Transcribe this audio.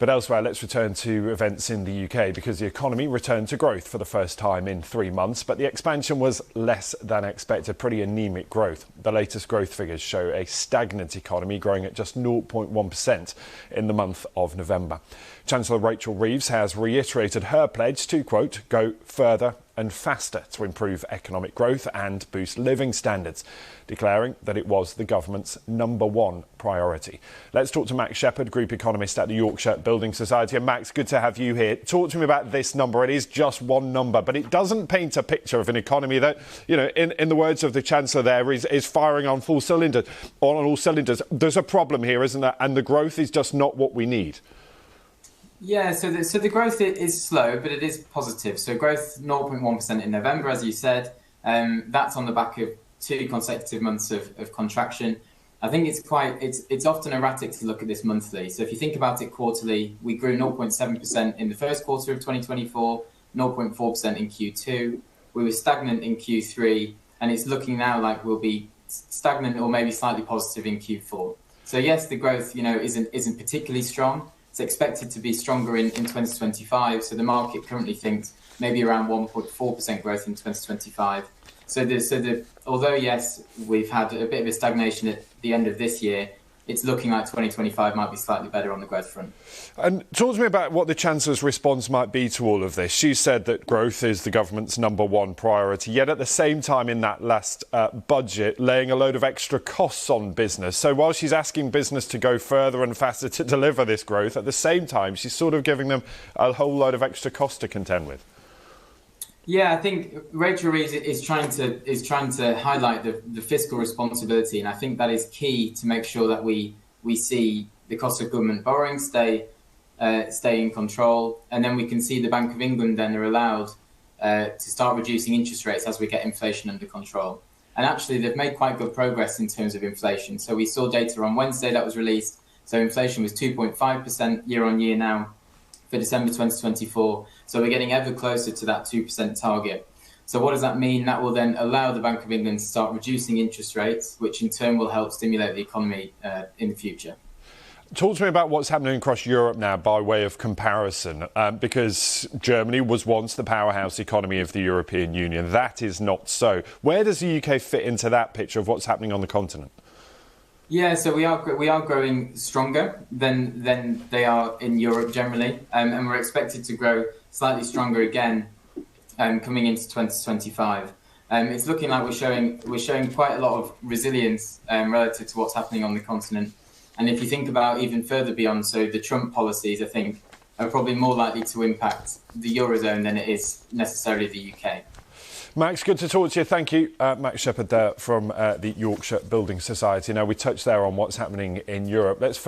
But elsewhere, let's return to events in the UK because the economy returned to growth for the first time in 3 months, but the expansion was less than expected, pretty anemic growth. The latest growth figures show a stagnant economy growing at just 0.1% in the month of November. Chancellor Rachel Reeves has reiterated her pledge to, quote, go further and faster to improve economic growth and boost living standards, declaring that it was the government's #1 priority. Let's talk to Max Shepherd, Group Economist at the Yorkshire Building Society. And Max, good to have you here. Talk to me about this number. It is just one number, but it doesn't paint a picture of an economy that, you know, in the words of the Chancellor there, is firing on all cylinders. There's a problem here, isn't there? And the growth is just not what we need. Yeah, so the growth is slow, but it is positive. So growth 0.1% in November, as you said. That's on the back of 2 consecutive months of contraction. I think it's often erratic to look at this monthly. So if you think about it quarterly, we grew 0.7% in the first quarter of 2024, 0.4% in Q2. We were stagnant in Q3, and it's looking now like we'll be stagnant or maybe slightly positive in Q4. So yes, the growth, isn't particularly strong. It's expected to be stronger in 2025. So the market currently thinks maybe around 1.4% growth in 2025. Although, yes, we've had a bit of a stagnation at the end of this year, it's looking like 2025 might be slightly better on the growth front. And talk to me about what the Chancellor's response might be to all of this. She said that growth is the government's #1 priority, yet at the same time in that last budget, laying a load of extra costs on business. So while she's asking business to go further and faster to deliver this growth, at the same time, she's sort of giving them a whole load of extra costs to contend with. Yeah, I think Rachel Reeves is trying to highlight the fiscal responsibility, and I think that is key to make sure that we see the cost of government borrowing stay in control, and then we can see the Bank of England then are allowed to start reducing interest rates as we get inflation under control. And actually, they've made quite good progress in terms of inflation. So we saw data on Wednesday that was released. So inflation was 2.5% year on year now for December 2024. So we're getting ever closer to that 2% target. So what does that mean? That will then allow the Bank of England to start reducing interest rates, which in turn will help stimulate the economy in the future. Talk to me about what's happening across Europe now by way of comparison, because Germany was once the powerhouse economy of the European Union. That is not so. Where does the UK fit into that picture of what's happening on the continent? Yeah, so we are growing stronger than they are in Europe generally, and we're expected to grow slightly stronger again coming into 2025. It's looking like we're showing quite a lot of resilience relative to what's happening on the continent. And if you think about even further beyond, so the Trump policies, I think, are probably more likely to impact the Eurozone than it is necessarily the UK. Max, good to talk to you. Thank you. Max Shepherd there from the Yorkshire Building Society. Now, we touched there on what's happening in Europe. Let's